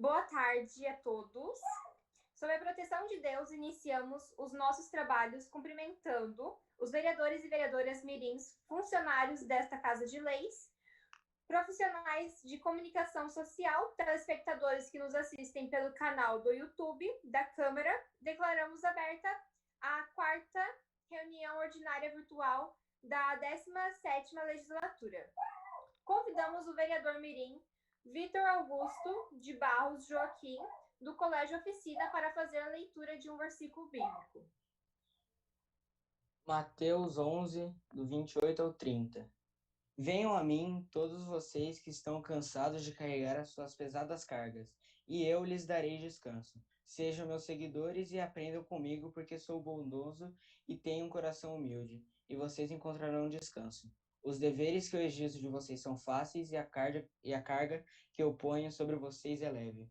Boa tarde a todos. Sob a proteção de Deus, iniciamos os nossos trabalhos cumprimentando os vereadores e vereadoras mirins, funcionários desta Casa de Leis, profissionais de comunicação social, telespectadores que nos assistem pelo canal do YouTube da Câmara. Declaramos aberta a quarta reunião ordinária virtual da 17ª Legislatura. Convidamos o vereador mirim Vitor Augusto de Barros Joaquim, do Colégio Oficina, para fazer a leitura de um versículo bíblico. Mateus 11, do 28 ao 30. Venham a mim, todos vocês que estão cansados de carregar as suas pesadas cargas, e eu lhes darei descanso. Sejam meus seguidores e aprendam comigo, porque sou bondoso e tenho um coração humilde, e vocês encontrarão descanso. Os deveres que eu exijo de vocês são fáceis e a carga que eu ponho sobre vocês é leve.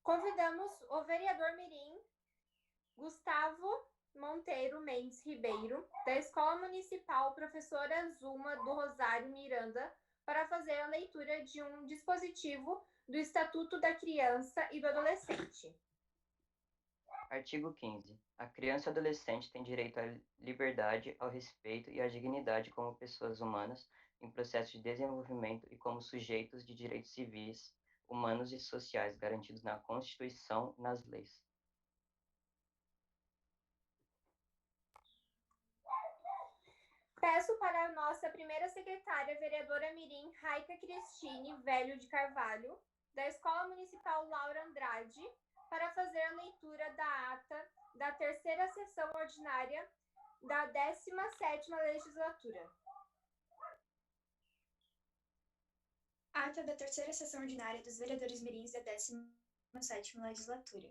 Convidamos o vereador mirim Gustavo Monteiro Mendes Ribeiro, da Escola Municipal Professora Zuma do Rosário Miranda, para fazer a leitura de um dispositivo do Estatuto da Criança e do Adolescente. Artigo 15. A criança e o adolescente têm direito à liberdade, ao respeito e à dignidade como pessoas humanas em processo de desenvolvimento e como sujeitos de direitos civis, humanos e sociais garantidos na Constituição e nas leis. Peço para a nossa primeira secretária, vereadora mirim Raica Cristine Velho de Carvalho, da Escola Municipal Laura Andrade, para fazer a leitura da ata da terceira sessão ordinária da 17ª Legislatura. Ata da terceira sessão ordinária dos vereadores mirins da 17ª Legislatura.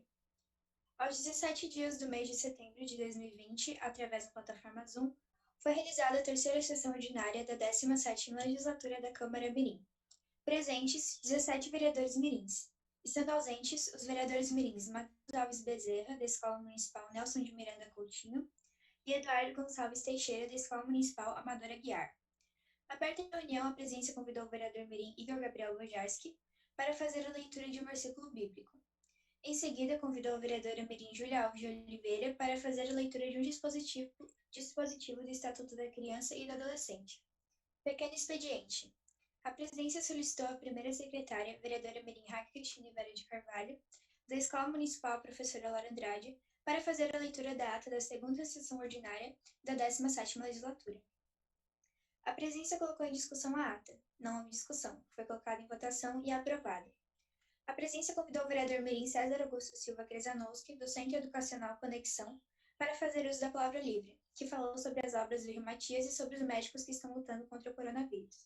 Aos 17 dias do mês de setembro de 2020, através da plataforma Zoom, foi realizada a terceira sessão ordinária da 17ª Legislatura da Câmara Mirim. Presentes, 17 vereadores mirins. Estando ausentes, os vereadores mirins Matheus Alves Bezerra, da Escola Municipal Nelson de Miranda Coutinho, e Eduardo Gonçalves Teixeira, da Escola Municipal Amadora Aguiar. Aberta a reunião, a presidência convidou o vereador mirim Igor Gabriel Bojarski para fazer a leitura de um versículo bíblico. Em seguida, convidou a vereadora mirim Júlia Alves de Oliveira para fazer a leitura de um dispositivo do Estatuto da Criança e do Adolescente. Pequeno expediente. A presidência solicitou à primeira secretária, vereadora mirim Raquel Cristine Velho de Carvalho, da Escola Municipal Professora Laura Andrade, para fazer a leitura da ata da segunda sessão ordinária da 17ª Legislatura. A presidência colocou em discussão a ata. Não houve discussão. Foi colocada em votação e aprovada. A presidência convidou o vereador mirim César Augusto Silva Kresanowski, do Centro Educacional Conexão, para fazer uso da palavra livre, que falou sobre as obras do Rio Matias e sobre os médicos que estão lutando contra o coronavírus.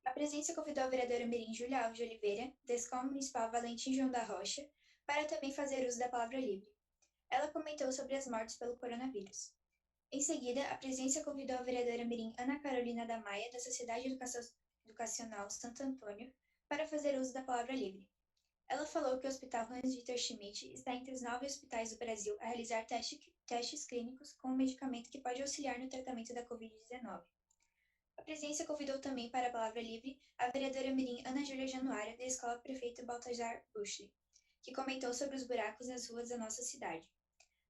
A presidência convidou a vereadora mirim Júlia Alves de Oliveira, da Escola Municipal Valentim João da Rocha, para também fazer uso da palavra livre. Ela comentou sobre as mortes pelo coronavírus. Em seguida, a presidência convidou a vereadora mirim Ana Carolina da Maia, da Sociedade Educacional Santo Antônio, para fazer uso da palavra livre. Ela falou que o Hospital Hans Dieter Schmidt está entre os 9 hospitais do Brasil a realizar testes clínicos com um medicamento que pode auxiliar no tratamento da Covid-19. A presidência convidou também para a palavra livre a vereadora mirim Ana Júlia Januário, da Escola Prefeito Baltazar Bushley, que comentou sobre os buracos nas ruas da nossa cidade.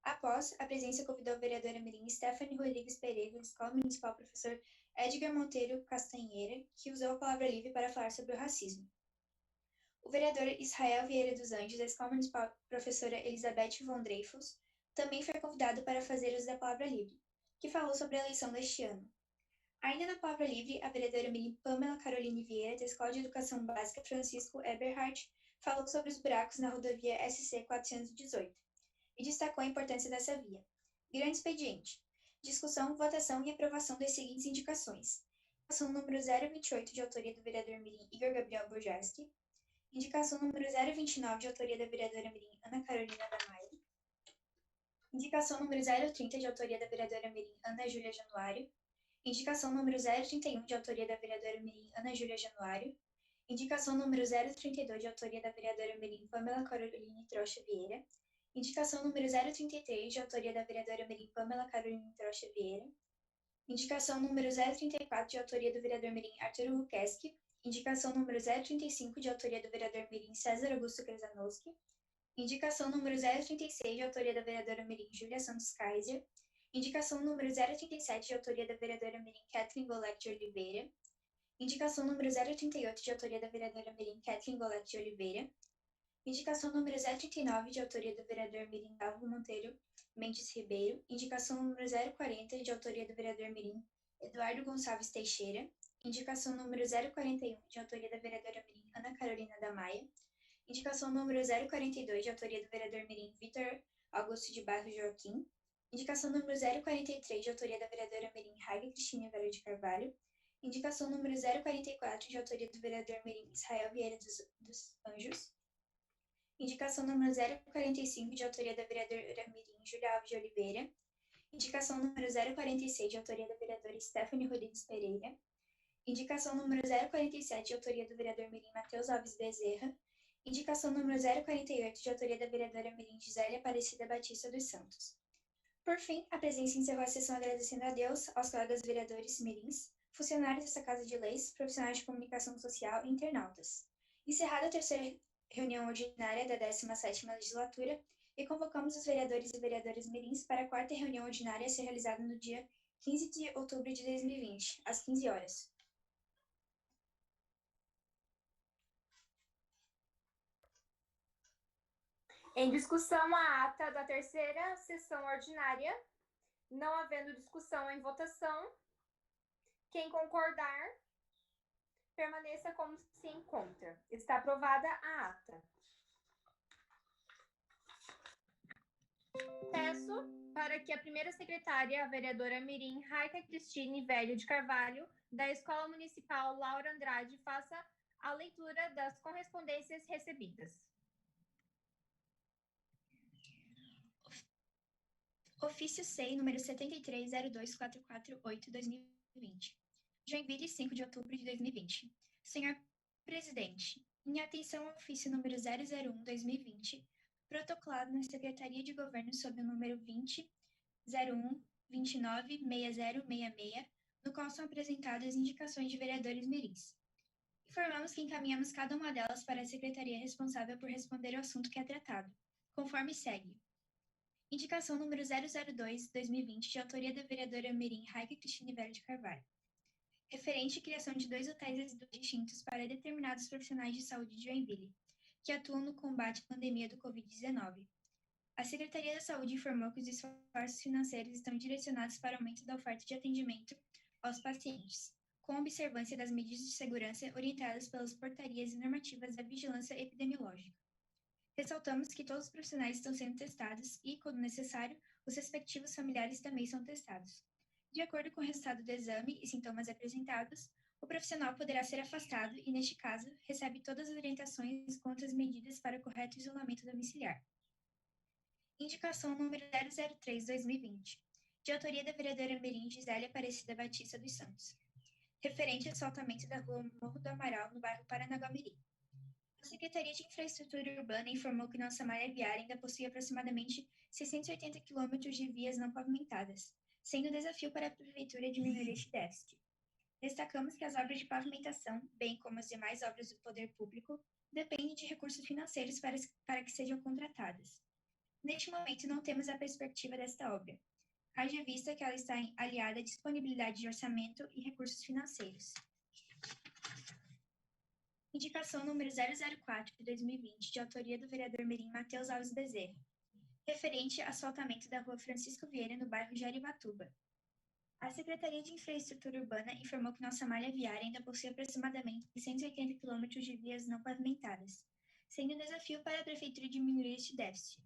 Após, a presidência convidou a vereadora mirim Stephanie Rodrigues Pereira, da Escola Municipal Professor Edgar Monteiro Castanheira, que usou a palavra livre para falar sobre o racismo. O vereador Israel Vieira dos Anjos, da Escola Municipal Professora Elizabeth von Dreyfus, também foi convidado para fazer uso da palavra livre, que falou sobre a eleição deste ano. Ainda na palavra livre, a vereadora mirim Pamela Caroline Vieira, da Escola de Educação Básica Francisco Eberhardt, falou sobre os buracos na rodovia SC 418 e destacou a importância dessa via. Grande expediente. Discussão, votação e aprovação das seguintes indicações. Indicação número 028, de autoria do vereador mirim Igor Gabriel Bojarski. Indicação número 029, de autoria da vereadora mirim Ana Carolina da Maia. Indicação número 030, de autoria da vereadora mirim Ana Júlia Januário. Indicação número 031, de autoria da vereadora mirim Ana Júlia Januário. Indicação número 032, de autoria da vereadora mirim Pamela Caroline Trocha Vieira. Indicação número 033, de autoria da vereadora mirim Pamela Caroline Trocha Vieira. Indicação número 034, de autoria do vereador mirim Arthur Luquezzi. Indicação número 035, de autoria do vereador mirim César Augusto Krezanowski. Indicação número 036, de autoria da vereadora mirim Júlia Santos Kaiser. Indicação número 037, de autoria da vereadora mirim Kathleen Golec de Oliveira. Indicação número 038, de autoria da vereadora mirim Kathleen Golec de Oliveira. Indicação número 039, de autoria do vereador mirim Gavo Monteiro Mendes Ribeiro. Indicação número 040, de autoria do vereador mirim Eduardo Gonçalves Teixeira. Indicação número 041, de autoria da vereadora mirim Ana Carolina da Maia. Indicação número 042, de autoria do vereador mirim Vitor Augusto de Barros Joaquim. Indicação número 043, de autoria da vereadora mirim Raiga Cristina Velho de Carvalho. Indicação número 044, de autoria do vereador mirim Israel Vieira dos Anjos. Indicação número 045, de autoria da vereadora mirim Júlia Alves de Oliveira. Indicação número 046, de autoria da vereadora Stephanie Rodrigues Pereira. Indicação número 047, de autoria do vereador mirim Matheus Alves Bezerra. Indicação número 048, de autoria da vereadora mirim Gisélia Aparecida Batista dos Santos. Por fim, a presença encerrou a sessão agradecendo a Deus, aos colegas vereadores mirins, funcionários dessa Casa de Leis, profissionais de comunicação social e internautas. Encerrada a terceira reunião ordinária da 17ª legislatura, e convocamos os vereadores e vereadoras mirins para a quarta reunião ordinária a ser realizada no dia 15 de outubro de 2020, às 15 horas. Em discussão, a ata da terceira sessão ordinária, não havendo discussão em votação, quem concordar, permaneça como se encontra. Está aprovada a ata. Peço para que a primeira secretária, a vereadora mirim Raica Cristine Velho de Carvalho, da Escola Municipal Laura Andrade, faça a leitura das correspondências recebidas. Ofício SEI número 73024448-2020. Joinville, 5 de outubro de 2020. Senhor Presidente, em atenção ao ofício número 001-2020, protocolado na Secretaria de Governo sob o número 20.01.29.6066, no qual são apresentadas indicações de vereadores mirins. Informamos que encaminhamos cada uma delas para a secretaria responsável por responder ao assunto que é tratado, conforme segue. Indicação número 002-2020, de autoria da vereadora mirim Raica Cristine Velho de Carvalho. Referente à criação de 2 hotéis residuais distintos para determinados profissionais de saúde de Joinville, que atuam no combate à pandemia do Covid-19. A Secretaria da Saúde informou que os esforços financeiros estão direcionados para o aumento da oferta de atendimento aos pacientes, com observância das medidas de segurança orientadas pelas portarias e normativas da vigilância epidemiológica. Ressaltamos que todos os profissionais estão sendo testados e, quando necessário, os respectivos familiares também são testados. De acordo com o resultado do exame e sintomas apresentados, o profissional poderá ser afastado e, neste caso, recebe todas as orientações quanto às medidas para o correto isolamento domiciliar. Indicação número 003-2020, de autoria da vereadora mirim Gisélia Aparecida Batista dos Santos, referente ao asfaltamento da rua Morro do Amaral, no bairro Paranaguá-Mirim. A Secretaria de Infraestrutura Urbana informou que nossa malha viária ainda possui aproximadamente 680 quilômetros de vias não pavimentadas, sendo um desafio para a Prefeitura diminuir este déficit. Destacamos que as obras de pavimentação, bem como as demais obras do poder público, dependem de recursos financeiros para que sejam contratadas. Neste momento, não temos a perspectiva desta obra, haja vista que ela está aliada à disponibilidade de orçamento e recursos financeiros. Indicação número 004/2020, de autoria do vereador mirim Matheus Alves Bezerra, referente ao asfaltamento da rua Francisco Vieira, no bairro Jaribatuba. A Secretaria de Infraestrutura Urbana informou que nossa malha viária ainda possui aproximadamente 180 quilômetros de vias não pavimentadas, sendo um desafio para a Prefeitura diminuir este déficit.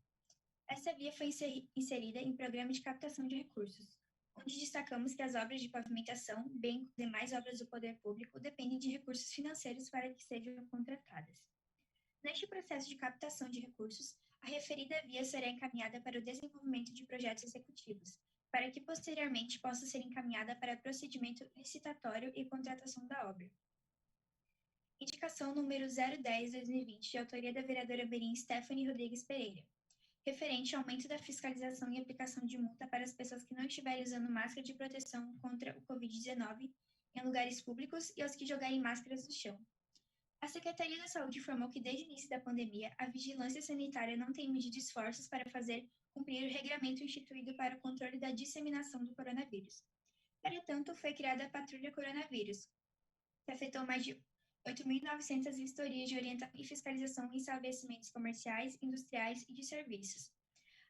Esta via foi inserida em programa de captação de recursos, onde destacamos que as obras de pavimentação, bem como demais obras do poder público, dependem de recursos financeiros para que sejam contratadas. Neste processo de captação de recursos, a referida via será encaminhada para o desenvolvimento de projetos executivos, para que posteriormente possa ser encaminhada para procedimento licitatório e contratação da obra. Indicação número 010/2020, de autoria da vereadora mirim Stephanie Rodrigues Pereira, referente ao aumento da fiscalização e aplicação de multa para as pessoas que não estiverem usando máscara de proteção contra o Covid-19 em lugares públicos e aos que jogarem máscaras no chão. A Secretaria da Saúde informou que desde o início da pandemia, a vigilância sanitária não tem medido esforços para fazer cumprir o regramento instituído para o controle da disseminação do coronavírus. Para tanto, foi criada a Patrulha Coronavírus, que afetou mais de 8.900 vistorias de orientação e fiscalização em estabelecimentos comerciais, industriais e de serviços.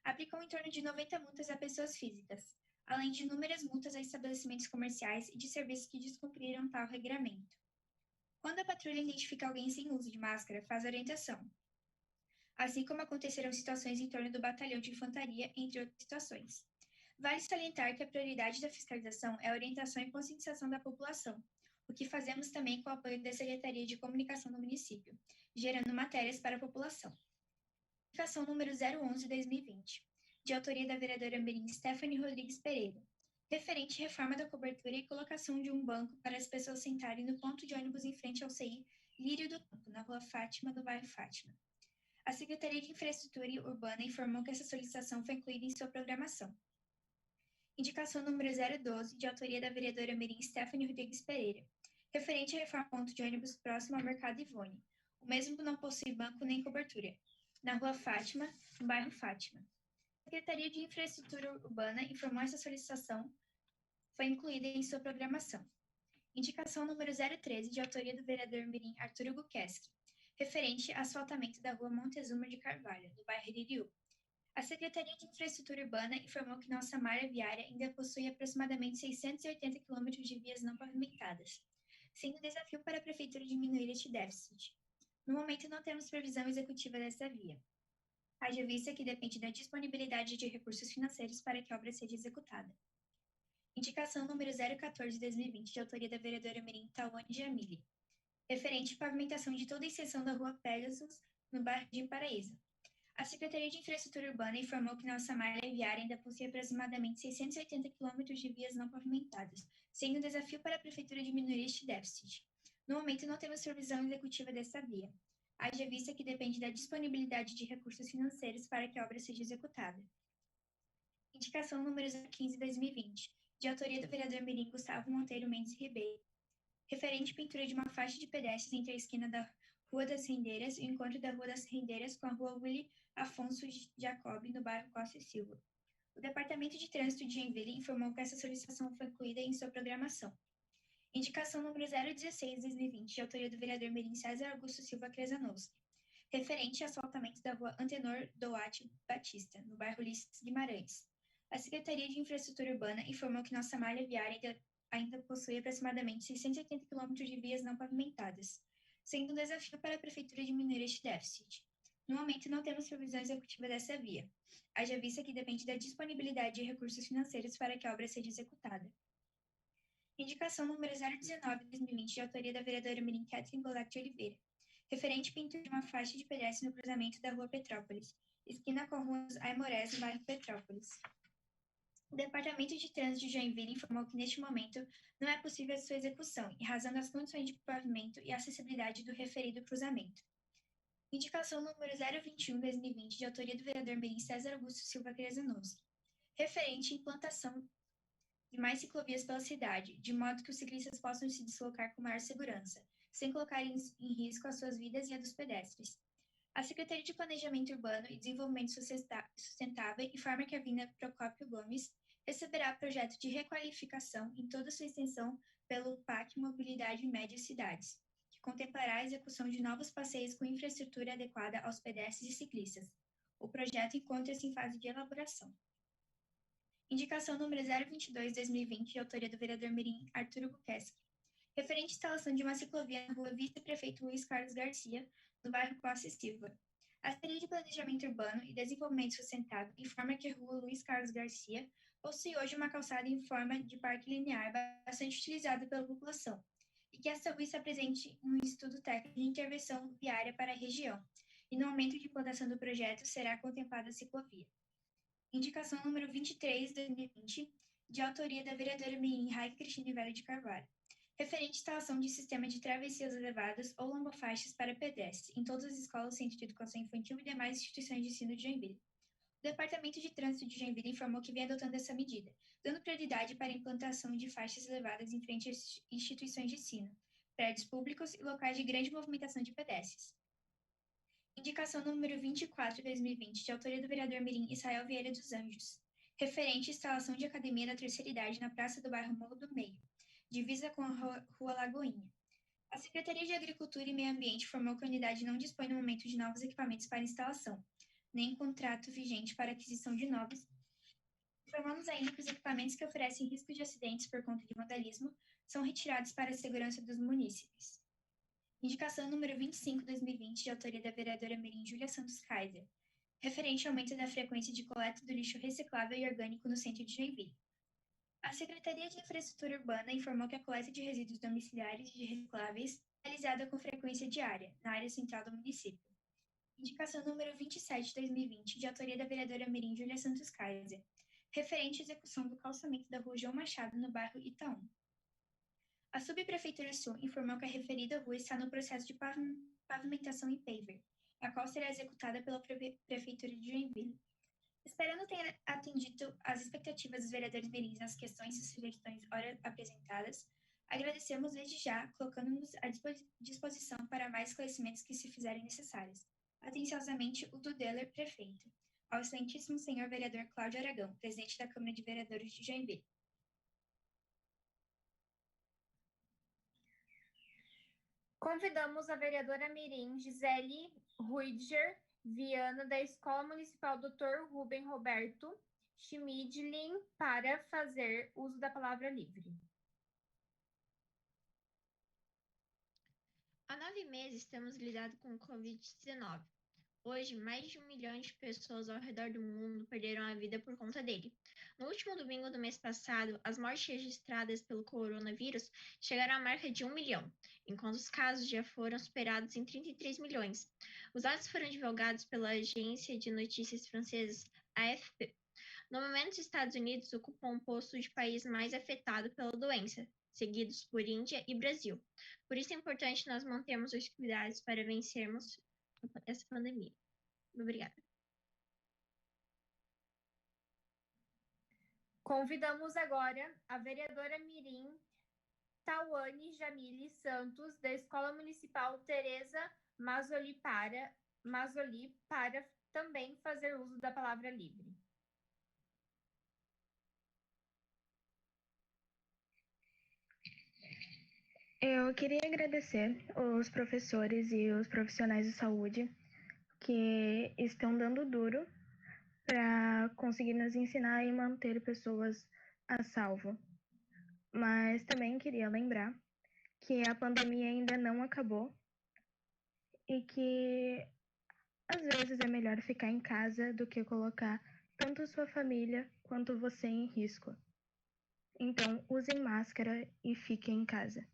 Aplicou em torno de 90 multas a pessoas físicas, além de inúmeras multas a estabelecimentos comerciais e de serviços que descumpriram tal regramento. Quando a patrulha identifica alguém sem uso de máscara, faz orientação, assim como aconteceram situações em torno do batalhão de infantaria, entre outras situações. Vale salientar que a prioridade da fiscalização é a orientação e conscientização da população, o que fazemos também com o apoio da Secretaria de Comunicação do município, gerando matérias para a população. Indicação número 011/2020, de autoria da vereadora Mirim Stephanie Rodrigues Pereira, referente à reforma da cobertura e colocação de um banco para as pessoas sentarem no ponto de ônibus em frente ao CI Lírio do Campo, na Rua Fátima, do bairro Fátima. A Secretaria de Infraestrutura Urbana informou que essa solicitação foi incluída em sua programação. Indicação número 012, de autoria da vereadora Mirim Stephanie Rodrigues Pereira, referente à reforma do ponto de ônibus próximo ao Mercado Ivone. O mesmo não possui banco nem cobertura, na Rua Fátima, no bairro Fátima. A Secretaria de Infraestrutura Urbana informou essa solicitação foi incluída em sua programação. Indicação número 013, de autoria do vereador Mirim Arturo Gukeski, referente a asfaltamento da Rua Montezuma de Carvalho, no bairro Iririú. A Secretaria de Infraestrutura Urbana informou que nossa malha viária ainda possui aproximadamente 680 km de vias não pavimentadas, sendo desafio para a Prefeitura diminuir este déficit. No momento, não temos previsão executiva dessa via. Haja vista que depende da disponibilidade de recursos financeiros para que a obra seja executada. Indicação número 014/2020, de autoria da vereadora Mirim Tawane Jamile, referente à pavimentação de toda a extensão da Rua Pegasus, no bairro de Paraíso. A Secretaria de Infraestrutura Urbana informou que nossa malha viária ainda possui aproximadamente 680 km de vias não pavimentadas, sendo um desafio para a Prefeitura diminuir este déficit. No momento, não temos previsão executiva dessa via. Haja vista que depende da disponibilidade de recursos financeiros para que a obra seja executada. Indicação número 015/2020, de autoria do vereador Mirim Gustavo Monteiro Mendes Ribeiro, referente à pintura de uma faixa de pedestres entre a esquina da Rua das Rendeiras e o encontro da Rua das Rendeiras com a Rua Willy Afonso Jacob, no bairro Costa e Silva. O Departamento de Trânsito de Joinville informou que essa solicitação foi incluída em sua programação. Indicação número 016/2020, de autoria do vereador Mirim César Augusto Silva Cresanowski, referente ao asfaltamento da Rua Antenor Duarte Batista, no bairro Ulisses Guimarães. A Secretaria de Infraestrutura Urbana informou que nossa malha viária ainda possui aproximadamente 680 km de vias não pavimentadas, sendo um desafio para a Prefeitura diminuir este déficit. No momento, não temos previsão executiva dessa via. Haja vista que depende da disponibilidade de recursos financeiros para que a obra seja executada. Indicação número 019/2020, de autoria da vereadora Mirim Catherine Golac de Oliveira, referente à pintura de uma faixa de pedestre no cruzamento da Rua Petrópolis, esquina com a Rua Aimorés, no bairro Petrópolis. O Departamento de Trânsito de Joinville informou que, neste momento, não é possível a sua execução, em razão das condições de pavimento e acessibilidade do referido cruzamento. Indicação número 021/2020, de autoria do vereador Mirim César Augusto Silva Cresanowski, referente à implantação de mais ciclovias pela cidade, de modo que os ciclistas possam se deslocar com maior segurança, sem colocar em risco as suas vidas e a dos pedestres. A Secretaria de Planejamento Urbano e Desenvolvimento Sustentável informa que a Avenida Procópio Gomes receberá projeto de requalificação em toda sua extensão pelo PAC Mobilidade Média Cidades, que contemplará a execução de novos passeios com infraestrutura adequada aos pedestres e ciclistas. O projeto encontra-se em fase de elaboração. Indicação número 022/2020, de autoria do vereador Mirim Arturo Gukeski, referente à instalação de uma ciclovia na Rua Vice-Prefeito Luiz Carlos Garcia, no bairro Costa e Silva. A Secretaria de Planejamento Urbano e Desenvolvimento Sustentável informa que a Rua Luiz Carlos Garcia possui hoje uma calçada em forma de parque linear bastante utilizada pela população, e que esta rua está presente em um estudo técnico de intervenção viária para a região, e no momento de implantação do projeto será contemplada a ciclovia. Indicação número 23/2020, de autoria da vereadora Mirim Raik Cristine Velho de Carvalho, referente à instalação de sistema de travessias elevadas ou lombofaixas para pedestres em todas as escolas, centros de educação infantil e demais instituições de ensino de Joinville. O Departamento de Trânsito de Joinville informou que vem adotando essa medida, dando prioridade para a implantação de faixas elevadas em frente às instituições de ensino, prédios públicos e locais de grande movimentação de pedestres. Indicação número 24/2020, de autoria do vereador mirim Israel Vieira dos Anjos, referente à instalação de academia da terceira idade na praça do bairro Morro do Meio, divisa com a Rua Lagoinha. A Secretaria de Agricultura e Meio Ambiente informou que a unidade não dispõe no momento de novos equipamentos para instalação, nem contrato vigente para aquisição de novos. Informamos ainda que os equipamentos que oferecem risco de acidentes por conta de vandalismo são retirados para a segurança dos munícipes. Indicação número 25/2020, de autoria da vereadora mirim Júlia Santos Kaiser, referente ao aumento da frequência de coleta do lixo reciclável e orgânico no centro de Joinville. A Secretaria de Infraestrutura Urbana informou que a coleta de resíduos domiciliares e recicláveis é realizada com frequência diária, na área central do município. Indicação número 27/2020, de autoria da vereadora mirim Júlia Santos Kaiser, referente à execução do calçamento da rua João Machado, no bairro Itaú. A Subprefeitura Sul informou que a referida rua está no processo de pavimentação em paver, a qual será executada pela Prefeitura de Joinville. Esperando ter atendido às expectativas dos vereadores mirins nas questões e sugestões ora apresentadas, agradecemos desde já, colocando-nos à disposição para mais esclarecimentos que se fizerem necessários. Atenciosamente, o Dudeller, prefeito. Ao excelentíssimo senhor vereador Cláudio Aragão, presidente da Câmara de Vereadores de Joinville. Convidamos a vereadora mirim Gisele Ruidiger Viana, da Escola Municipal Dr. Rubem Roberto Schmidlin, para fazer uso da palavra livre. Há 9 meses temos lidado com o Covid-19. Hoje, mais de 1 milhão de pessoas ao redor do mundo perderam a vida por conta dele. No último domingo do mês passado, as mortes registradas pelo coronavírus chegaram à marca de 1 milhão, enquanto os casos já foram superados em 33 milhões. Os dados foram divulgados pela agência de notícias francesa AFP. No momento, os Estados Unidos ocupam um posto de país mais afetado pela doença, seguidos por Índia e Brasil. Por isso é importante nós mantermos os cuidados para vencermos essa pandemia. Obrigada. Convidamos agora a vereadora mirim Tawane Jamile Santos, da Escola Municipal Tereza Mazzoli para também fazer uso da palavra livre. Eu queria agradecer os professores e os profissionais de saúde que estão dando duro para conseguir nos ensinar e manter pessoas a salvo. Mas também queria lembrar que a pandemia ainda não acabou e que às vezes é melhor ficar em casa do que colocar tanto sua família quanto você em risco. Então, usem máscara e fiquem em casa.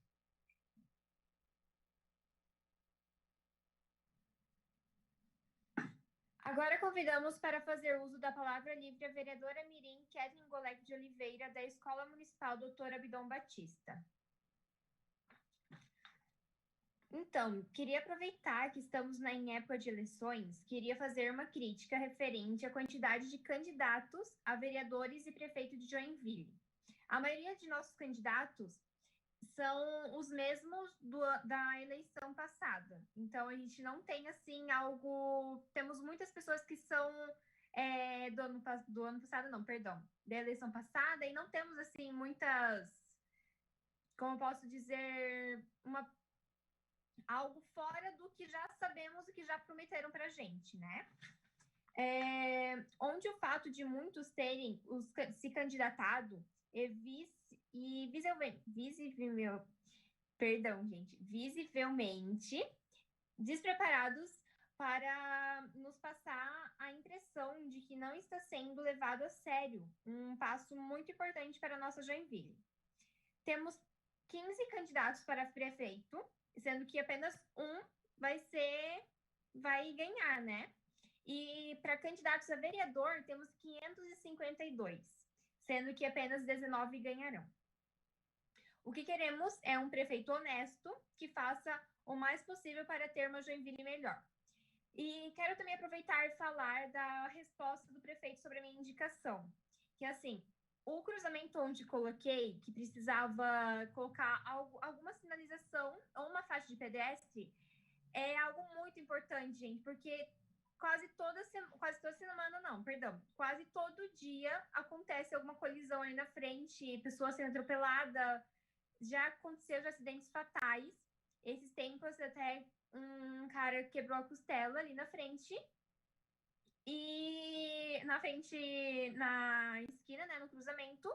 Agora convidamos para fazer uso da palavra livre a vereadora mirim Kathleen Golec de Oliveira, da Escola Municipal Dr. Abdon Batista. Então, queria aproveitar que estamos em época de eleições, queria fazer uma crítica referente à quantidade de candidatos a vereadores e prefeito de Joinville. A maioria de nossos candidatos são os mesmos da eleição passada. Então, a gente não tem, assim, algo... Temos muitas pessoas que são da eleição passada, e não temos, assim, muitas... Como eu posso dizer? Algo fora do que já sabemos e que já prometeram para a gente, né? Onde o fato de muitos terem se candidatado visivelmente despreparados para nos passar a impressão de que não está sendo levado a sério, um passo muito importante para a nossa Joinville. Temos 15 candidatos para prefeito, sendo que apenas um vai ganhar, né? E para candidatos a vereador, temos 552, sendo que apenas 19 ganharão. O que queremos é um prefeito honesto, que faça o mais possível para ter uma Joinville melhor. E quero também aproveitar e falar da resposta do prefeito sobre a minha indicação, que assim, O cruzamento onde coloquei, que precisava colocar alguma sinalização ou uma faixa de pedestre, é algo muito importante, gente, porque quase toda semana, não, perdão, quase todo dia acontece alguma colisão aí na frente, pessoa sendo atropelada, já aconteceu de acidentes fatais. Esses tempos até um cara quebrou a costela ali na frente. E na frente, na esquina, né, no cruzamento.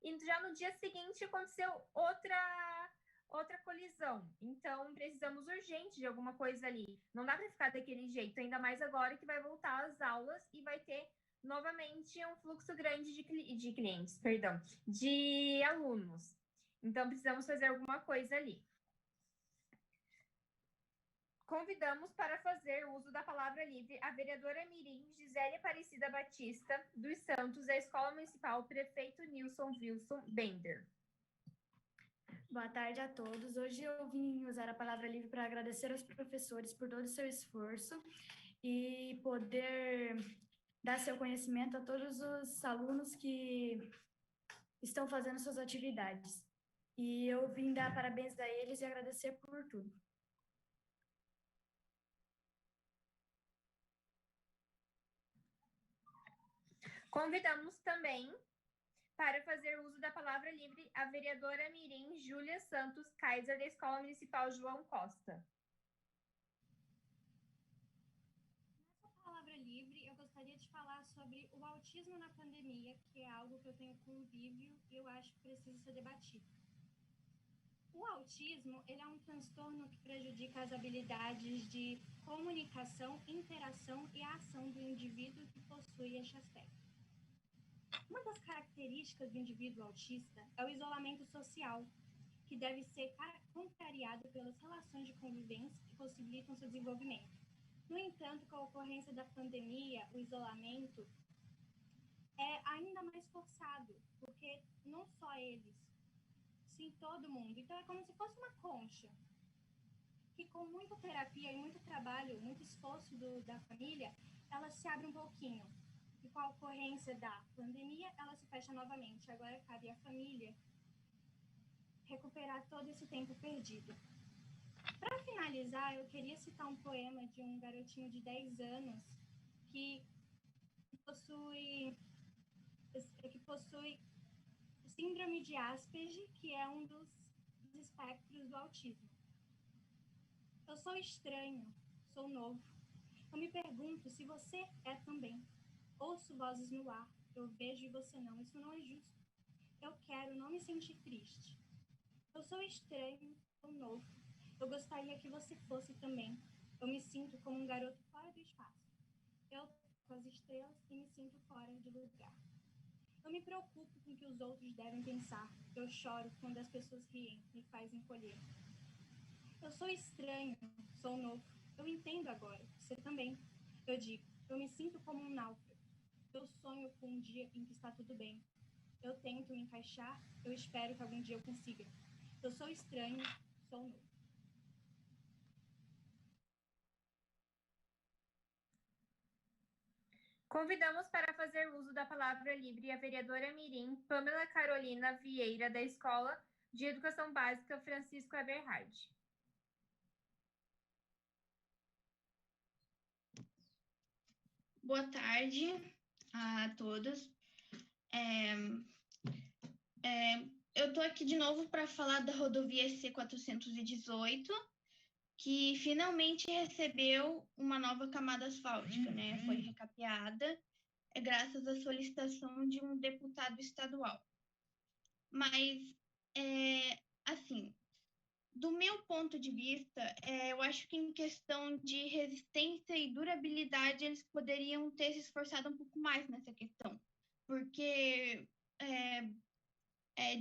E já no dia seguinte aconteceu outra colisão. Então, precisamos urgente de alguma coisa ali. Não dá para ficar daquele jeito, ainda mais agora que vai voltar às aulas e vai ter novamente um fluxo grande de clientes, perdão, de alunos. Então, precisamos fazer alguma coisa ali. Convidamos para fazer uso da palavra livre a vereadora mirim Gisele Aparecida Batista dos Santos, da Escola Municipal Prefeito Nilson Wilson Bender. Boa tarde a todos. Hoje eu vim usar a palavra livre para agradecer aos professores por todo o seu esforço e poder dar seu conhecimento a todos os alunos que estão fazendo suas atividades. E eu vim dar parabéns a eles e agradecer por tudo. Convidamos também para fazer uso da palavra livre a vereadora mirim Júlia Santos Kaiser, da Escola Municipal João Costa. Nessa palavra livre, eu gostaria de falar sobre o autismo na pandemia, que é algo que eu tenho convívio e eu acho que precisa ser debatido. O autismo, ele é um transtorno que prejudica as habilidades de comunicação, interação e ação do indivíduo que possui este aspecto. Uma das características do indivíduo autista é o isolamento social, que deve ser contrariado pelas relações de convivência que possibilitam seu desenvolvimento. No entanto, com a ocorrência da pandemia, o isolamento é ainda mais forçado, porque não só eles, sim todo mundo. Então, é como se fosse uma concha, que com muita terapia e muito trabalho, muito esforço da família, ela se abre um pouquinho. E com a ocorrência da pandemia, ela se fecha novamente. Agora cabe à família recuperar todo esse tempo perdido. Para finalizar, eu queria citar um poema de um garotinho de 10 anos que possui síndrome de Asperger, que é um dos espectros do autismo. Eu sou estranho, sou novo. Eu me pergunto se você é também. Ouço vozes no ar, eu vejo e você não. Isso não é justo. Eu quero não me sentir triste. Eu sou estranho, sou novo. Eu gostaria que você fosse também. Eu me sinto como um garoto fora do espaço. Eu com as estrelas e me sinto fora de lugar. Eu me preocupo com o que os outros devem pensar. Eu choro quando as pessoas riem, me faz encolher. Eu sou estranho, sou novo. Eu entendo agora, você também. Eu digo, eu me sinto como um náufrago. Eu sonho com um dia em que está tudo bem. Eu tento me encaixar, eu espero que algum dia eu consiga. Eu sou estranho, sou novo. Convidamos para fazer uso da palavra livre a vereadora mirim Pamela Carolina Vieira, da Escola de Educação Básica Francisco Eberhard. Boa tarde a todos. Eu estou aqui de novo para falar da rodovia C418, que finalmente recebeu uma nova camada asfáltica, né? Foi recapeada, graças à solicitação de um deputado estadual. Mas, assim, do meu ponto de vista, eu acho que em questão de resistência e durabilidade, eles poderiam ter se esforçado um pouco mais nessa questão, porque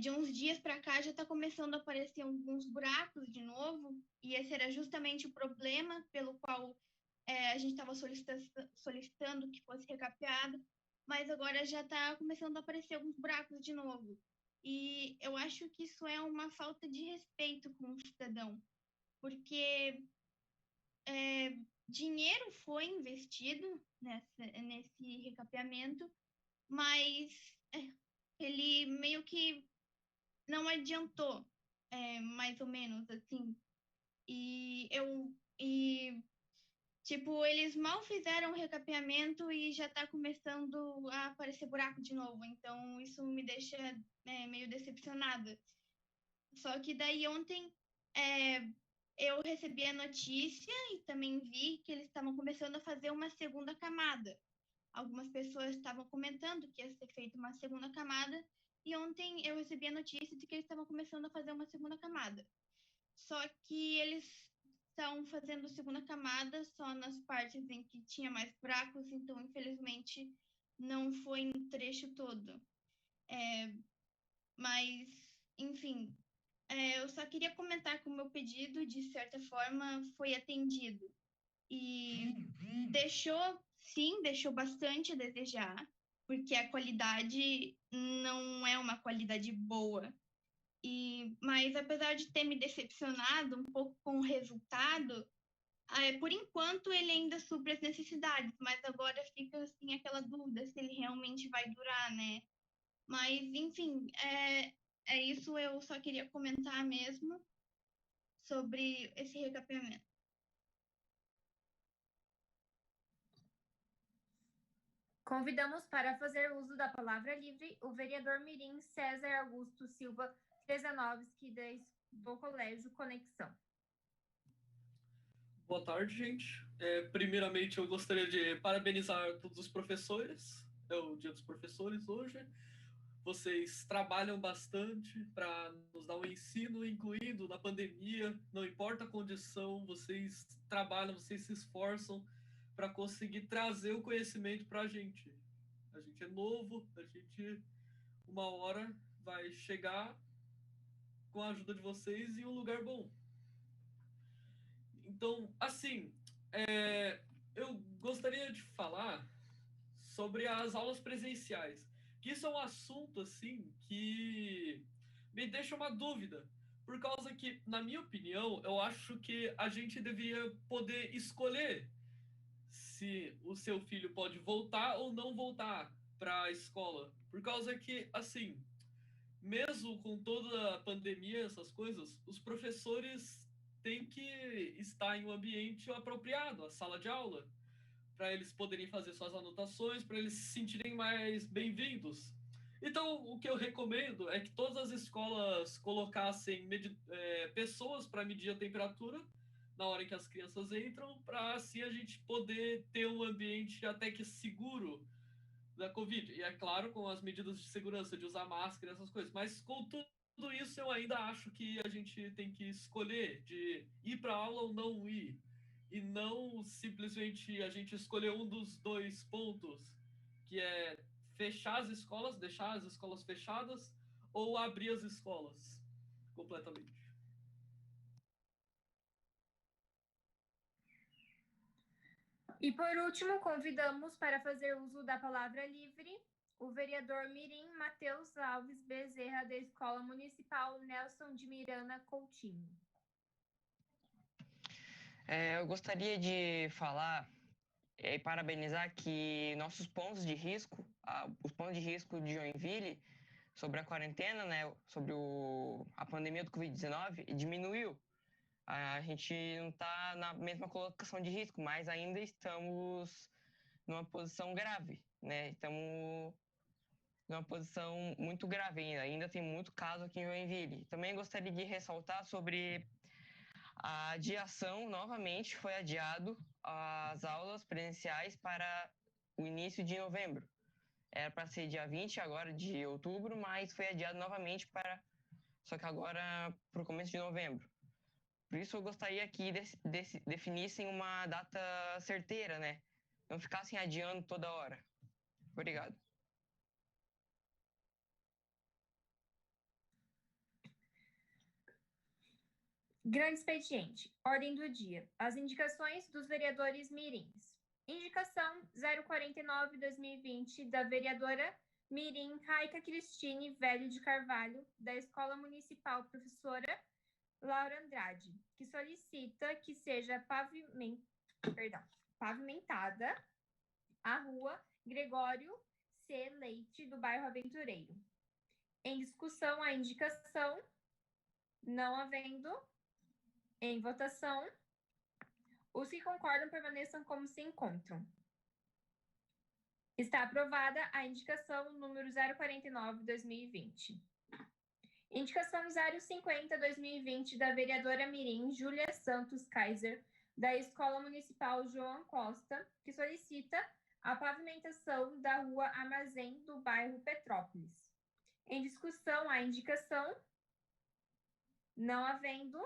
de uns dias para cá já está começando a aparecer alguns buracos de novo, e esse era justamente o problema pelo qual a gente estava solicitando que fosse recapeado, mas agora já está começando a aparecer alguns buracos de novo. E eu acho que isso é uma falta de respeito com o cidadão, porque dinheiro foi investido nesse recapeamento, mas ele meio que não adiantou, mais ou menos, assim. Tipo, eles mal fizeram o recapeamento e já tá começando a aparecer buraco de novo. Então, isso me deixa, meio decepcionada. Só que daí ontem eu recebi a notícia e também vi que eles estavam começando a fazer uma segunda camada. Algumas pessoas estavam comentando que ia ser feita uma segunda camada, e ontem eu recebi a notícia de que eles estavam começando a fazer uma segunda camada. Só que eles estão fazendo segunda camada só nas partes em que tinha mais buracos, então infelizmente não foi no trecho todo. Mas, enfim, eu só queria comentar que o meu pedido, de certa forma, foi atendido. E deixou bastante a desejar, porque a qualidade não é uma qualidade boa. Mas apesar de ter me decepcionado um pouco com o resultado, por enquanto ele ainda supre as necessidades, mas agora fica assim aquela dúvida se ele realmente vai durar, né? Mas, enfim, é isso, eu só queria comentar mesmo sobre esse recapeamento. Convidamos para fazer uso da palavra livre o vereador mirim César Augusto Silva Trezanovski, do Colégio Conexão. Boa tarde, gente. Primeiramente, eu gostaria de parabenizar todos os professores. É o Dia dos Professores hoje. Vocês trabalham bastante para nos dar um ensino incluído na pandemia, não importa a condição, vocês trabalham, vocês se esforçam para conseguir trazer o conhecimento para a gente. A gente é novo, a gente uma hora vai chegar com a ajuda de vocês em um lugar bom. Então, assim, eu gostaria de falar sobre as aulas presenciais, que isso é um assunto, assim, que me deixa uma dúvida, por causa que, na minha opinião, eu acho que a gente deveria poder escolher se o seu filho pode voltar ou não voltar para a escola, por causa que, assim, mesmo com toda a pandemia, essas coisas, os professores têm que estar em um ambiente apropriado, a sala de aula, para eles poderem fazer suas anotações, para eles se sentirem mais bem-vindos. Então, o que eu recomendo é que todas as escolas colocassem pessoas para medir a temperatura na hora em que as crianças entram, para assim a gente poder ter um ambiente até que seguro da Covid. E é claro, com as medidas de segurança, de usar máscara e essas coisas. Mas com tudo isso, eu ainda acho que a gente tem que escolher de ir para aula ou não ir. E não simplesmente a gente escolher um dos dois pontos, que é fechar as escolas, deixar as escolas fechadas, ou abrir as escolas completamente. E por último, convidamos para fazer uso da palavra livre o vereador mirim Matheus Alves Bezerra, da Escola Municipal Nelson de Miranda Coutinho. Eu gostaria de falar e parabenizar que nossos pontos de risco, os pontos de risco de Joinville, sobre a quarentena, né, sobre a pandemia do Covid-19, diminuiu. A gente não está na mesma colocação de risco, mas ainda estamos numa posição grave, né? Estamos numa posição muito grave ainda tem muito caso aqui em Joinville. Também gostaria de ressaltar sobre a adiação, novamente foi adiado as aulas presenciais para o início de novembro. Era para ser dia 20 agora de outubro, mas foi adiado novamente só que agora para o começo de novembro. Por isso eu gostaria que definissem uma data certeira, né? Não ficassem adiando toda hora. Obrigado. Grande expediente. Ordem do dia. As indicações dos vereadores mirins. Indicação 049/2020 da vereadora mirim Raica Cristine Velho de Carvalho, da Escola Municipal Professora Laura Andrade, que solicita que seja pavimentada a rua Gregório C. Leite, do bairro Aventureiro. Em discussão, a indicação. Não havendo. Em votação. Os que concordam permaneçam como se encontram. Está aprovada a indicação número 049/2020. Indicação 050/2020 da vereadora Mirim Júlia Santos Kaiser, da Escola Municipal João Costa, que solicita a pavimentação da Rua Armazém do bairro Petrópolis. Em discussão, a indicação. Não havendo.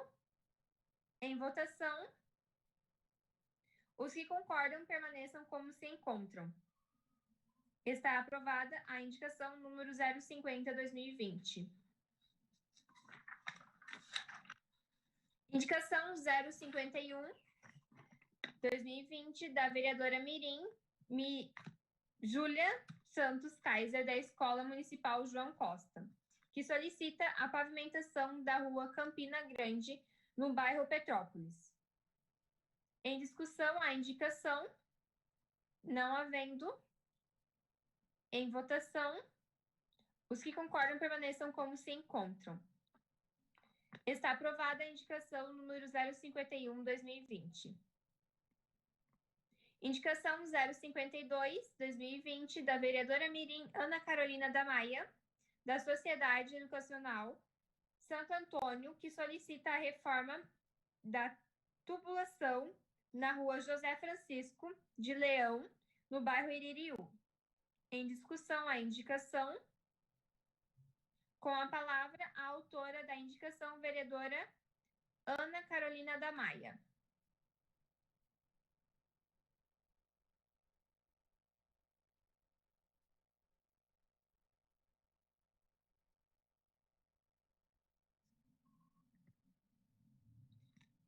Em votação. Os que concordam permaneçam como se encontram. Está aprovada a indicação número 050/2020. Indicação 051/2020 da vereadora Mirim Júlia Santos Kaiser, da Escola Municipal João Costa, que solicita a pavimentação da Rua Campina Grande, no bairro Petrópolis. Em discussão, a indicação. Não havendo. Em votação. Os que concordam permaneçam como se encontram. Está aprovada a indicação número 051/2020. Indicação 052/2020 da vereadora Mirim Ana Carolina da Maia, da Sociedade Educacional Santo Antônio, que solicita a reforma da tubulação na Rua José Francisco de Leão, no bairro Iririú. Em discussão, a indicação. Com a palavra, a autora da indicação, vereadora Ana Carolina da Maia.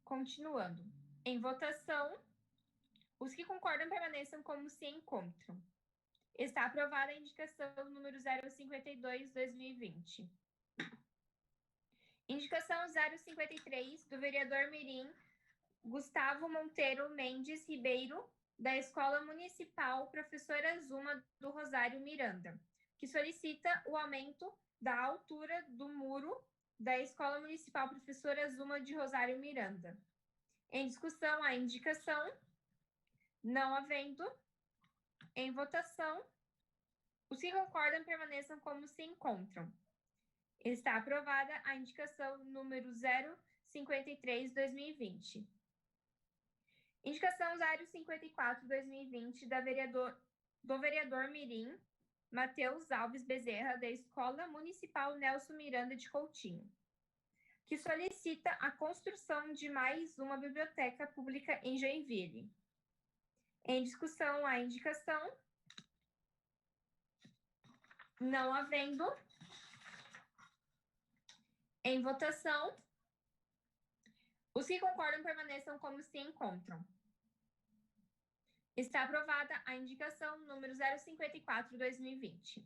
Continuando. Em votação, os que concordam permaneçam como se encontram. Está aprovada a indicação número 052/2020. Indicação 053 do vereador Mirim Gustavo Monteiro Mendes Ribeiro, da Escola Municipal Professora Zuma do Rosário Miranda, que solicita o aumento da altura do muro da Escola Municipal Professora Zuma de Rosário Miranda. Em discussão, a indicação. Não havendo. Em votação. Os que concordam permaneçam como se encontram. Está aprovada a indicação número 053/2020. Indicação 054/2020 do vereador Mirim Matheus Alves Bezerra, da Escola Municipal Nelson Miranda de Coutinho, que solicita a construção de mais uma biblioteca pública em Joinville. Em discussão, a indicação. Não havendo. Em votação. Os que concordam permaneçam como se encontram. Está aprovada a indicação número 054/2020.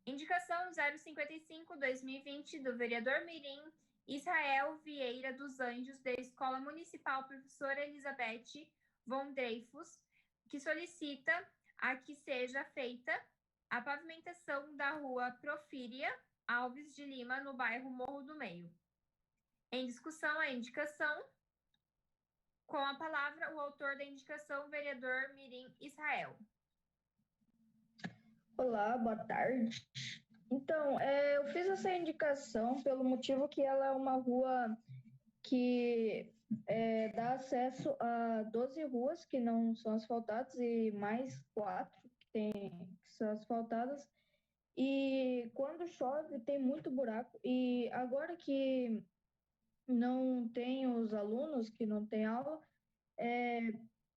Indicação 055/2020 do vereador Mirim Israel Vieira dos Anjos, da Escola Municipal Professora Elizabeth von Dreyfus, que solicita a que seja feita a pavimentação da Rua Profíria Alves de Lima, no bairro Morro do Meio. Em discussão, a indicação. Com a palavra, o autor da indicação, vereador Mirim Israel. Olá, boa tarde. Então, eu fiz essa indicação pelo motivo que ela é uma rua que dá acesso a 12 ruas que não são asfaltadas e mais 4 que são asfaltadas. E quando chove tem muito buraco. E agora que não tem os alunos, que não tem aula,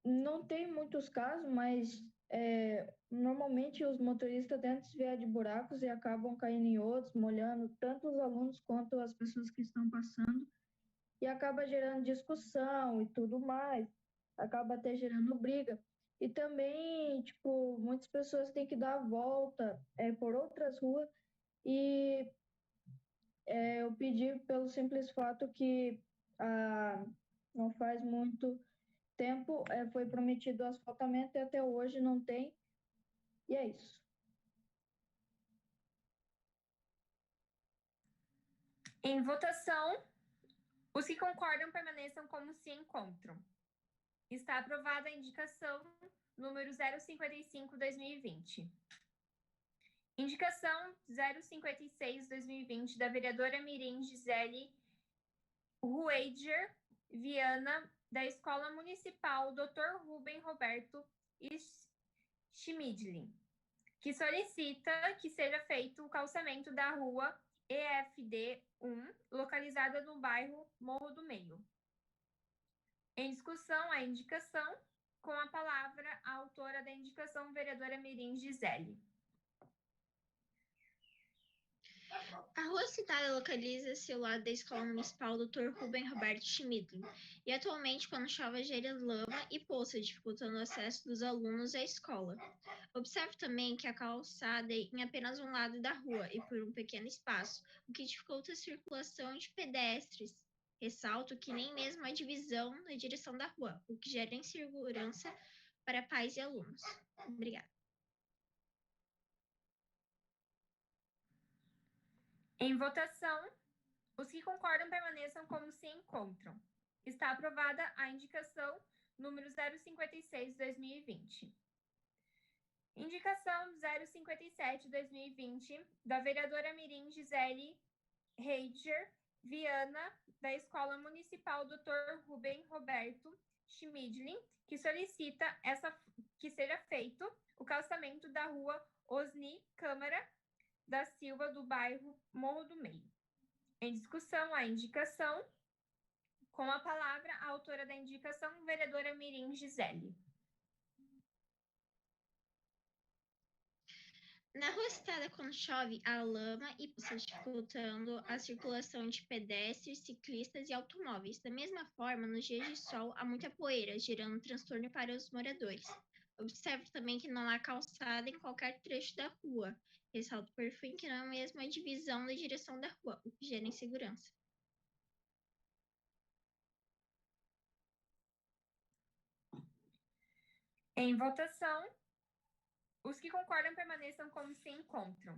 não tem muitos casos, mas normalmente os motoristas tentam desviar de buracos e acabam caindo em outros, molhando tanto os alunos quanto as pessoas que estão passando, e acaba gerando discussão e tudo mais, acaba até gerando briga. E também, tipo, muitas pessoas têm que dar a volta por outras ruas, e eu pedi pelo simples fato que não faz muito tempo foi prometido o asfaltamento e até hoje não tem. E é isso. Em votação, os que concordam permaneçam como se encontram. Está aprovada a indicação número 055/2020. Indicação 056/2020 da vereadora Mirim Gisele Rueger Viana, da Escola Municipal Dr. Rubem Roberto Schmidlin, que solicita que seja feito o calçamento da rua EFD 1, localizada no bairro Morro do Meio. Em discussão, a indicação, com a palavra a autora da indicação, vereadora Mirim Gisele. A rua citada localiza-se ao lado da Escola Municipal Dr. Rubem Roberto Schmidlin e atualmente, quando chove, gera lama e poça, dificultando o acesso dos alunos à escola. Observe também que a calçada é em apenas um lado da rua e por um pequeno espaço, o que dificulta a circulação de pedestres. Ressalto que nem mesmo a divisão na direção da rua, o que gera insegurança para pais e alunos. Obrigada. Em votação, os que concordam permaneçam como se encontram. Está aprovada a indicação número 056/2020. Indicação 057/2020 da vereadora Mirim Gisele Reiger Viana, da Escola Municipal Dr. Rubem Roberto Schmidlin, que solicita que seja feito o calçamento da rua Osni Câmara da Silva, do bairro Morro do Meio. Em discussão, a indicação, com a palavra a autora da indicação, vereadora Mirim Gisele. Na rua citada, quando chove, há lama e poça, dificultando a circulação de pedestres, ciclistas e automóveis. Da mesma forma, nos dias de sol, há muita poeira, gerando transtorno para os moradores. Observe também que não há calçada em qualquer trecho da rua. Ressalto por fim que não é mesmo a divisão da direção da rua, o que gera insegurança. Em votação, os que concordam permaneçam como se encontram.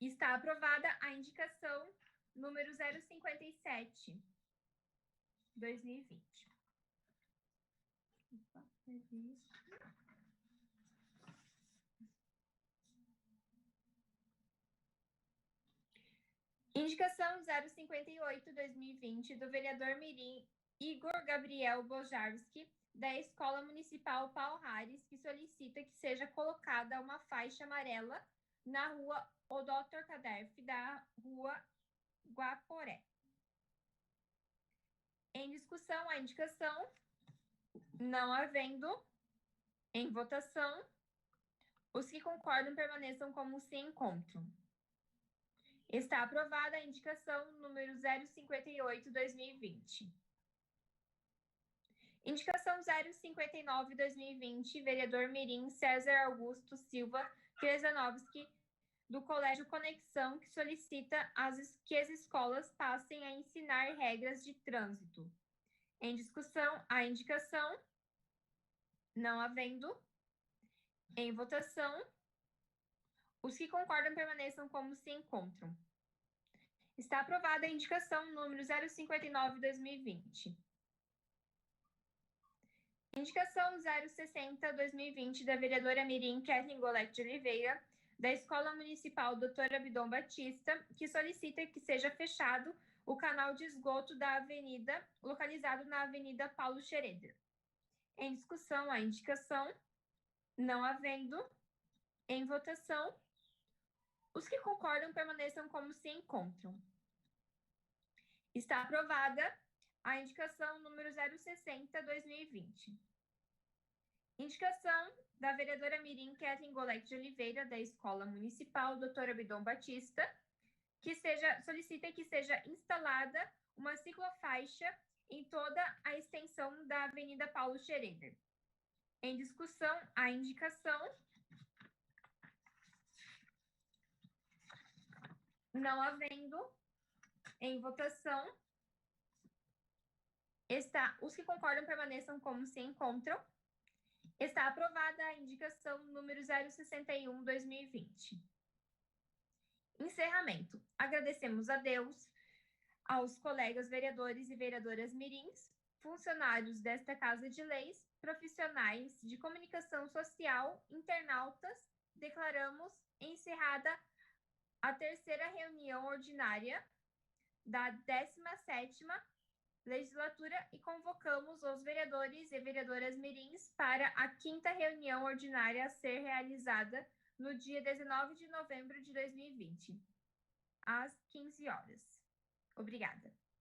Está aprovada a indicação número 057/2020. Indicação 058/2020 do vereador Mirim Igor Gabriel Bojarski, da Escola Municipal Palhares, que solicita que seja colocada uma faixa amarela na rua Dr. Caderf, da rua Guaporé. Em discussão, a indicação, não havendo. Em votação, os que concordam permaneçam como se encontram. Está aprovada a indicação número 058/2020. Indicação 059/2020, vereador Mirim César Augusto Silva Kresanovski, do Colégio Conexão, que solicita que as escolas passem a ensinar regras de trânsito. Em discussão, a indicação, não havendo. Em votação, os que concordam permaneçam como se encontram. Está aprovada a indicação número 059/2020. Indicação 060/2020 da vereadora Mirim Kathleen Golec de Oliveira, da Escola Municipal Dr. Abdon Batista, que solicita que seja fechado o canal de esgoto da avenida, localizado na Avenida Paulo Schroeder. Em discussão, a indicação, não havendo. Em votação, os que concordam permaneçam como se encontram. Está aprovada a indicação número 060/2020. Indicação da vereadora Mirim Kathleen Golec de Oliveira, da Escola Municipal Dr. Abdon Batista, que solicita que seja instalada uma ciclofaixa em toda a extensão da Avenida Paulo Schroeder. Em discussão, a indicação, não havendo. Em votação, os que concordam permaneçam como se encontram. Está aprovada a indicação número 061/2020. Encerramento. Agradecemos a Deus, aos colegas vereadores e vereadoras mirins, funcionários desta Casa de Leis, profissionais de comunicação social, internautas. Declaramos encerrada a terceira reunião ordinária da 17ª legislatura e convocamos os vereadores e vereadoras mirins para a 5ª reunião ordinária a ser realizada no dia 19 de novembro de 2020, às 15 horas. Obrigada.